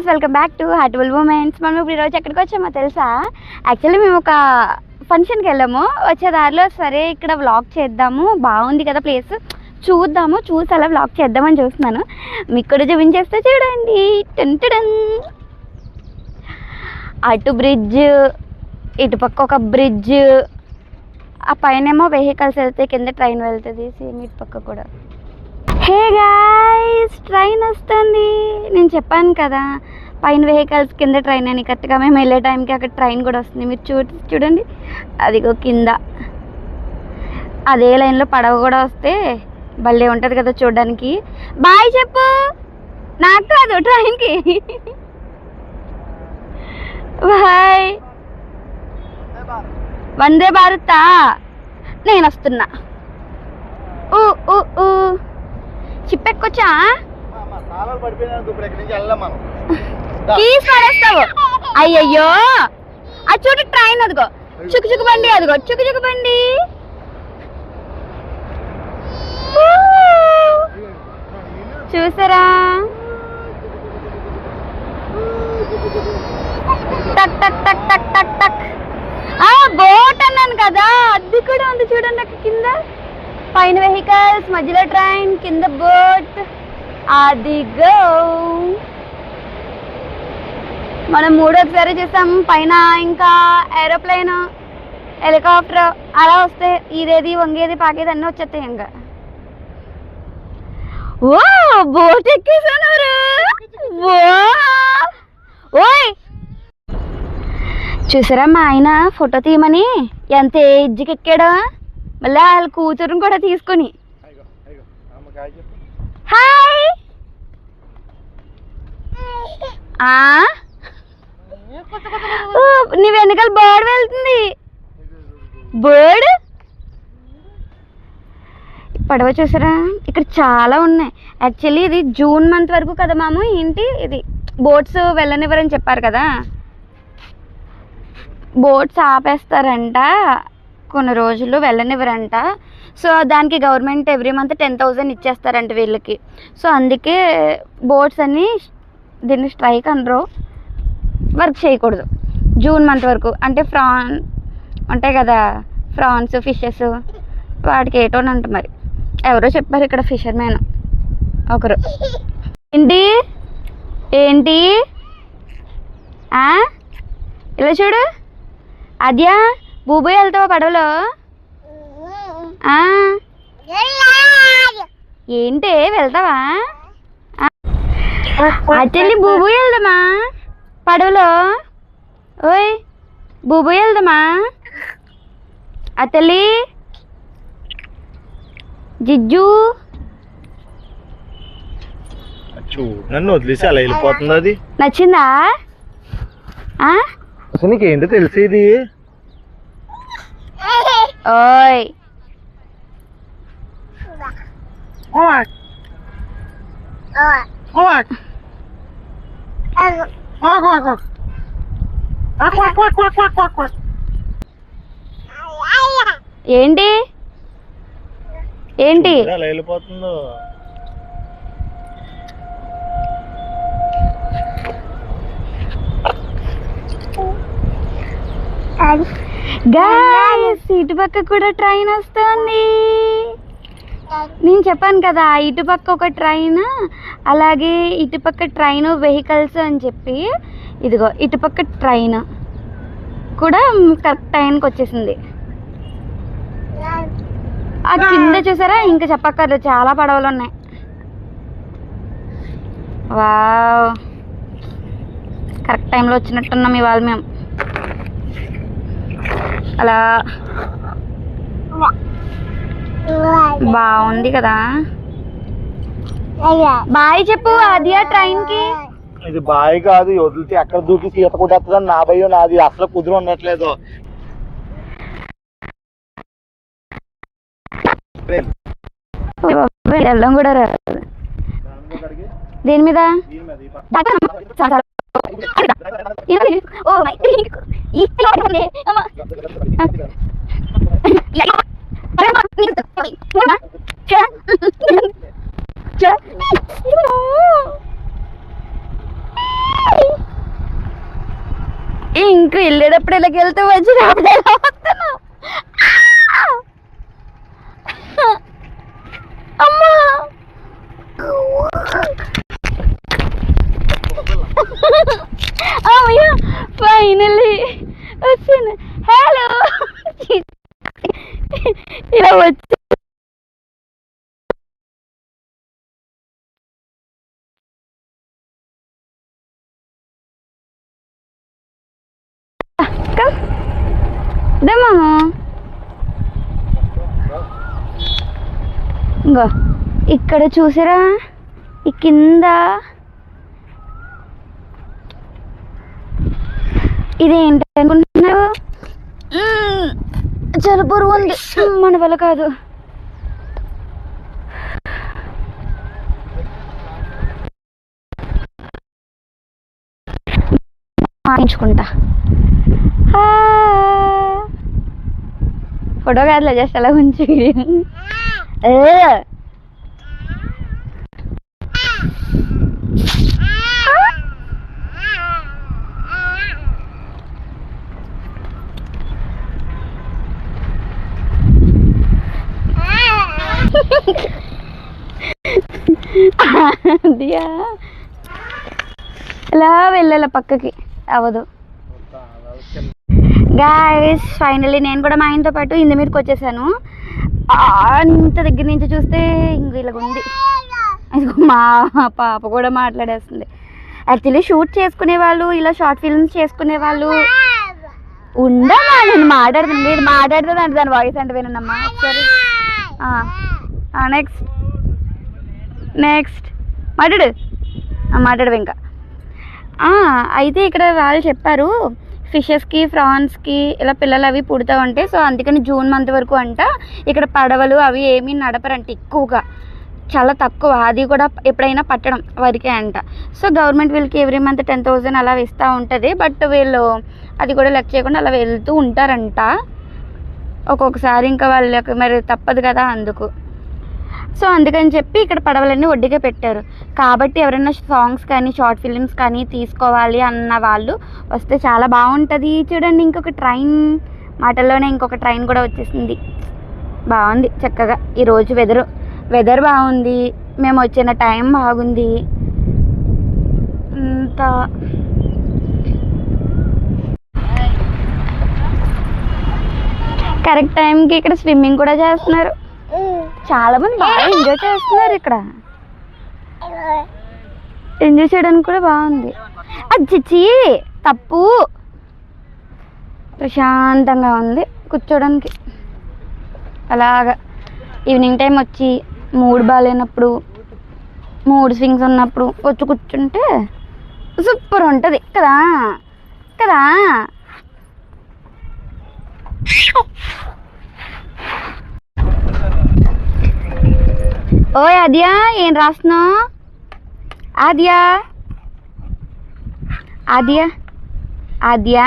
Guys, welcome back to heartful moments. మనం ఇప్పుడు ఈరోజు ఎక్కడికి వచ్చామో తెలుసా? యాక్చువల్లీ మేము ఒక ఫంక్షన్కి వెళ్ళాము. వచ్చే దారిలో సరే ఇక్కడ వ్లాగ్ చేద్దాము, బాగుంది కదా ప్లేస్, చూద్దాము, చూసి అలా వ్లాగ్ చేద్దామని చూస్తున్నాను. మీకు కూడా చూపించేస్తే చూడండి. టెంటడన్, అటు బ్రిడ్జ్, ఇటుపక్క ఒక బ్రిడ్జ్, ఆ పైనేమో వెహికల్స్ వెళ్తాయి, కింద ట్రైన్ వెళ్తుంది, సేమ్ ఇటు పక్క కూడా. హే గాయ్స్, ట్రైన్ వస్తుంది. నేను చెప్పాను కదా పైన వెహికల్స్, కింద ట్రైన్ అని. కరెక్ట్గా మేము వెళ్ళే టైంకి అక్కడ ట్రైన్ కూడా వస్తుంది. మీరు చూడండి, అదిగో కింద. అదే లైన్లో పడవ కూడా వస్తే భలే ఉంటుంది కదా చూడడానికి. బాయ్ చెప్పు, నాకు కాదు ట్రైన్కి. బాయ్. వందే భారతా, నేను వస్తున్నా. చిప్పెక్కొచ్చా? పడేస్తావు. అయ్యయ్యో, అది చూడు ట్రైన్, అదిగో చుక్కు బండి, అదిగో చుక్కు బండి. చూసారా? టక్ టక్ టక్ టక్ టక్ టక్. బోట్ అన్నాను కదా, అది కూడా ఉంది చూడండి అక్కడ కింద. పైన వెహికల్స్, మధ్యలో ట్రైన్, కింద బోట్. అదిగో మనం మూడోసారి చూసాం. పైన ఇంకా ఏరోప్లేన్, హెలికాప్టర్ అలా వస్తే ఇదేది వంగేది పాకేది అన్నీ వచ్చేస్తాయి. ఇంకా ఓ బోట్ ఎక్కేసాను. ఓయ్ చూసారా, మా ఆయన ఫోటో తీయమని ఎంత ఏజ్కి ఎక్కాడో. మళ్ళీ వాళ్ళ కూతురుని కూడా తీసుకుని. హాయ్. నీ వెనకాల బర్డ్ వెళ్తుంది. బర్డ్ పడవ చూసారా? ఇక్కడ చాలా ఉన్నాయి. యాక్చువల్లీ ఇది జూన్ మంత్ వరకు కదా మాము. ఏంటి ఇది, బోట్స్ వెళ్ళనివ్వరని చెప్పారు కదా, బోట్స్ ఆపేస్తారంట కొన్ని రోజులు, వెళ్ళనివ్వరంట. సో దానికి గవర్నమెంట్ ఎవ్రీ మంత్ 10,000 ఇచ్చేస్తారంట వీళ్ళకి. సో అందుకే బోట్స్ అన్ని దీన్ని స్ట్రైక్ అనరు, వర్క్ చేయకూడదు జూన్ మంత్ వరకు. అంటే ఉంటాయి కదా ఫ్రాన్స్, ఫిషెస్, వాటికి ఏటోనంట. మరి ఎవరో చెప్పారు ఇక్కడ, ఫిషర్మెన్ ఒకరు. ఏంటి ఏంటి ఇలా చూడు. అద్యా, బూబోయ్ వెళ్తావా పడవలో? ఏంటి వెళ్తావా? అతల్లి బూబోయ్ వెళ్దామా పడవలో? ఓయ్ బూబోయ్ వెళ్దామా అతల్లి? జిజ్జు నన్ను వదిలేసి అలా వెళ్ళిపోతుంది. అది నచ్చిందా? నీకేంటో తెలిసేది? ఓయ్ ఏంటి ఏంటి అలా వెళ్ళిపోతుందో? గాయ్స్, ఇటుపక్క కూడా ట్రైన్ వస్తుంది. నేను చెప్పాను కదా ఇటుపక్క ఒక ట్రైన్, అలాగే ఇటుపక్క ట్రైన్ వెహికల్స్ అని చెప్పి. ఇదిగో ఇటుపక్క ట్రైన్ కూడా కరెక్ట్ టైంకి వచ్చేసింది. ఆ కింద చూసారా? ఇంకా చెప్పక్కర్లేదు, చాలా పడవలు ఉన్నాయి. వావ్, కరెక్ట్ టైంలో వచ్చినట్టున్నాం ఇవాళ మేము. అలా బాగుంది కదా. బాయ్ చెప్పు ఆదియా ట్రైన్ కి. ఇది బాయ్ కాదు, వదిలితే ఎక్కడ దూకి సీత కొట్టేస్తుందని నా భయం. నాది అసలు కుదురు ఉండట్లేదు. వెళ్ళం కూడా రాదు. దేని మీద? వచ్చినప్పుడు ఇలాగ వెళ్తూ వచ్చినప్పుడు ఎలా వస్తున్నావు అమ్మా అయ్యా ఫైనల్లీ వచ్చాను హలో ఇలా వచ్చి మామ ఇంకో ఇక్కడ చూసారా ఈ కింద ఇదేంటి అనుకుంటున్నారు జలుబు ఉంది మన వల్ల కాదు మాయించుకుంటా ఫోటో కాదులే జస్ట్ అలా ఉంచి ఇలా వెళ్ళాల పక్కకి అవ్వదు గాయస్ ఫైనల్లీ నేను కూడా మా ఆయనతో పాటు ఇంటి మీదకి వచ్చేసాను అంత దగ్గర నుంచి చూస్తే ఇంక ఇలాగ ఉంది మా పాప కూడా మాట్లాడేస్తుంది యాక్చువల్లీ షూట్ చేసుకునే వాళ్ళు ఇలా షార్ట్ ఫిల్మ్స్ చేసుకునే వాళ్ళు ఉండమా నేను మాట్లాడుతుంది మీరు మాట్లాడుతుంది దాని వాయిస్ అంటే వినమ్మా ఒకసారి నెక్స్ట్ నెక్స్ట్ మాట్లాడు ఇంకా అయితే ఇక్కడ వాళ్ళు చెప్పారు ఫిషెస్కి ప్రాన్స్కి ఇలా పిల్లలు అవి పుడుతూ ఉంటాయి సో అందుకని జూన్ మంత్ వరకు అంట ఇక్కడ పడవలు అవి ఏమీ నడపరంట ఎక్కువగా చాలా తక్కువ అది కూడా ఎప్పుడైనా పట్టడం వరకే అంట సో గవర్నమెంట్ వీళ్ళకి ఎవ్రీ మంత్ 10,000 అలా ఇస్తూ ఉంటుంది బట్ వీళ్ళు అది కూడా లెక్క చేయకుండా అలా వెళ్తూ ఉంటారంట ఒక్కొక్కసారి ఇంకా వాళ్ళకి మరి తప్పదు కదా అందుకు సో అందుకని చెప్పి ఇక్కడ పడవలన్నీ ఒడ్డుగా పెట్టారు కాబట్టి ఎవరైనా సాంగ్స్ కానీ షార్ట్ ఫిలిమ్స్ కానీ తీసుకోవాలి అన్న వాళ్ళు వస్తే చాలా బాగుంటుంది చూడండి ఇంకొక ట్రైన్ మాటల్లోనే ఇంకొక ట్రైన్ కూడా వచ్చేసింది బాగుంది చక్కగా ఈరోజు వెదర్ బాగుంది మేము వచ్చిన టైం బాగుంది ఇంత కరెక్ట్ టైంకి ఇక్కడ స్విమ్మింగ్ కూడా చేస్తున్నారు చాలా మంది బాగా ఎంజాయ్ చేస్తున్నారు ఇక్కడ ఎంజాయ్ చేయడానికి కూడా బాగుంది అచ్చిచ్చి తప్పు ప్రశాంతంగా ఉంది కూర్చోడానికి అలాగా ఈవినింగ్ టైం వచ్చి మూడ్ బాగాలేనప్పుడు మూడ్ స్వింగ్స్ ఉన్నప్పుడు వచ్చి కూర్చుంటే సూపర్ ఉంటుంది కదా కదా ఓయ్ ఆద్యా ఏం రాస్తున్నావు ఆద్యా ఆద్యా ఆద్యా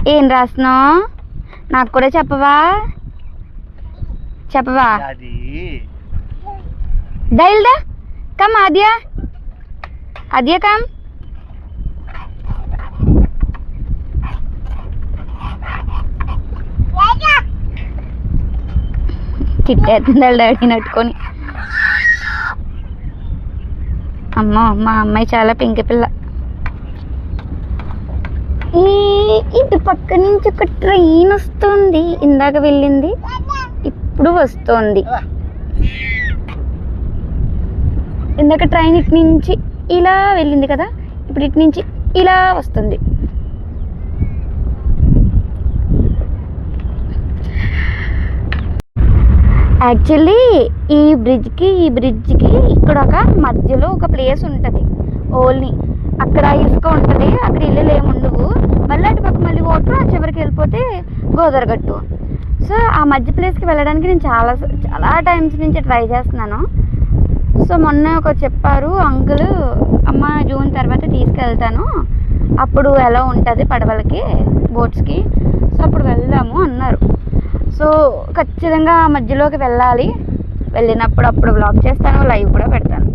ఏం రాస్తున్నావు నాకు కూడా చెప్పవా డైల్దా కమ్ ఆద్యా ఆద్యా కమ్ తిట్టేస్తుంది డాడీ నట్టుకొని అమ్మో మా అమ్మాయి చాలా పింకి పిల్ల ఇటు పక్క నుంచి ఒక ట్రైన్ వస్తుంది ఇందాక వెళ్ళింది ఇప్పుడు వస్తుంది ఇందాక ట్రైన్ ఇటు నుంచి ఇలా వెళ్ళింది కదా ఇప్పుడు ఇటు నుంచి ఇలా వస్తుంది యాక్చువల్లీ ఈ బ్రిడ్జ్కి ఇక్కడ ఒక మధ్యలో ఒక ప్లేస్ ఉంటుంది ఓన్లీ అక్కడ ఇసుక ఉంటుంది అక్కడ ఇల్లులు ఏముండవు మళ్ళీ అటు పక్క మళ్ళీ ఓటర్ ఆ చివరికి వెళ్ళిపోతే గోదావరిగట్టు సో ఆ మధ్య ప్లేస్కి వెళ్ళడానికి నేను చాలా టైమ్స్ నుంచి ట్రై చేస్తున్నాను సో మొన్న ఒక చెప్పారు అంకుల్ అమ్మ జూన్ తర్వాత తీసుకెళ్తాను అప్పుడు ఎలా ఉంటుంది పడవలకి బోట్స్కి సో అప్పుడు వెళ్దాము అన్నారు సో ఖచ్చితంగా ఆ మధ్యలోకి వెళ్ళినప్పుడు అప్పుడు బ్లాగ్ చేస్తాను లైవ్ కూడా పెడతాను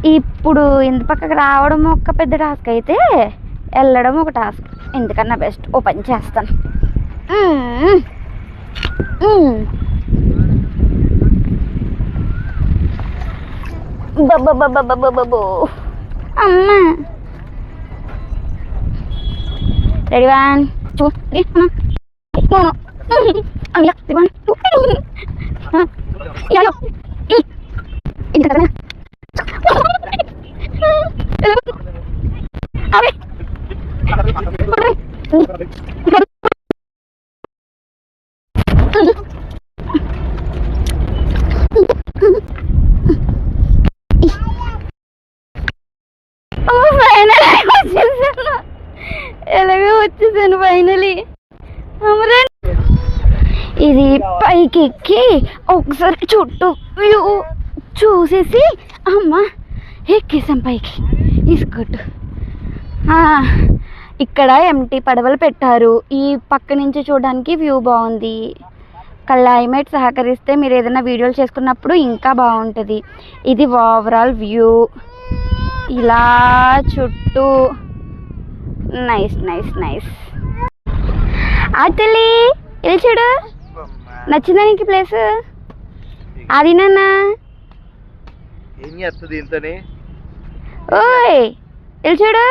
ఇప్పుడు ఇంత పక్కకి రావడం ఒక పెద్ద టాస్క్ అయితే వెళ్ళడం ఒక టాస్క్. ఎందుకన్నా బెస్ట్ ఓ పని చేస్తాను. బాబో అమ్మా రెడీ 1 2 3 ఎలాగో వచ్చేసాను ఫైనలీ. ఇది పైకి ఎక్కి ఒకసారి చుట్టూ వ్యూ చూసేసి అమ్మ ఎక్కేసాం పైకి. ఇసుకొట్టు ఇక్కడ ఎంటీ పడవలు పెట్టారు. ఈ పక్క నుంచి చూడడానికి వ్యూ బాగుంది. క్లైమేట్ సహకరిస్తే మీరు ఏదైనా వీడియోలు చేసుకున్నప్పుడు ఇంకా బాగుంటుంది. ఇది ఓవరాల్ వ్యూ. ఇలా చుట్టూ నైస్ నైస్ నైస్. తల్లి వెళ్ళి చూడు, నచ్చిందా నీకు ప్లేస్? అది నాన్న ఓయ్ వెళ్ళి చూడు.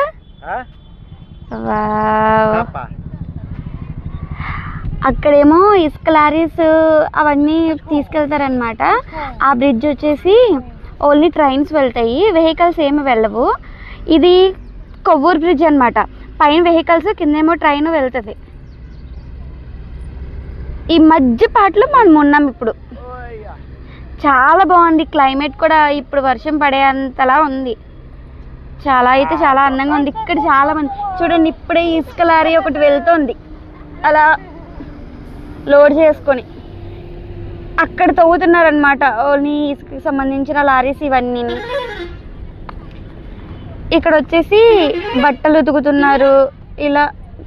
అక్కడేమో ఇసుక లారీస్ అవన్నీ తీసుకెళ్తారనమాట. ఆ బ్రిడ్జ్ వచ్చేసి ఓన్లీ ట్రైన్స్ వెళ్తాయి, వెహికల్స్ ఏమి వెళ్ళవు. ఇది కొవ్వూరు బ్రిడ్జ్ అనమాట. పైన వెహికల్స్, కిందేమో ట్రైన్ వెళ్తుంది. ఈ మధ్య పాటలో మనం ఉన్నాం ఇప్పుడు. చాలా బాగుంది. క్లైమేట్ కూడా ఇప్పుడు వర్షం పడేంతలా ఉంది. చాలా అయితే చాలా అందంగా ఉంది. ఇక్కడ చాలా మంది చూడండి, ఇప్పుడే ఇసుక లారీ ఒకటి వెళ్తుంది అలా లోడ్ చేసుకొని. అక్కడ తవ్వుతున్నారనమాట ఓన్లీ ఇసుకకి సంబంధించిన లారీస్ ఇవన్నీ. ఇక్కడ వచ్చేసి బట్టలు ఉతుకుతున్నారు. ఇలా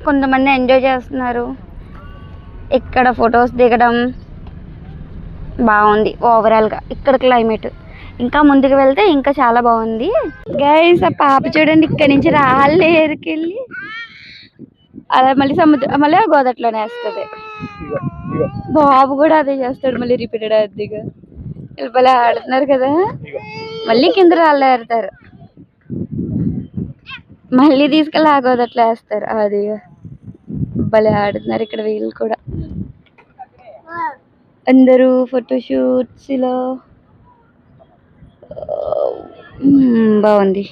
కొంతమంది ఎంజాయ్ చేస్తున్నారు. ఇక్కడ ఫొటోస్ దిగడం బాగుంది ఓవరాల్గా. ఇక్కడ క్లైమేట్ ఇంకా ముందుకు వెళ్తే ఇంకా చాలా బాగుంది. గైస్ ఆ పాప చూడండి, ఇక్కడ నుంచి రాళ్ళే ఏరుకెళ్ళి అలా మళ్ళీ సముద్రం మళ్ళీ గోదట్లోనే వేస్తుంది. బాబు కూడా అదే చేస్తాడు, మళ్ళీ రిపీటెడ్ అదిగా. భలే ఆడుతున్నారు కదా. మళ్ళీ కింద రాళ్ళు ఏరుతారు, మళ్ళీ తీసుకెళ్ళి ఆ గోదట్లో వేస్తారు. అది భలే ఆడుతున్నారు ఇక్కడ వీళ్ళు కూడా. అందరూ ఫోటోషూట్స్ ఇలా బాగుంది.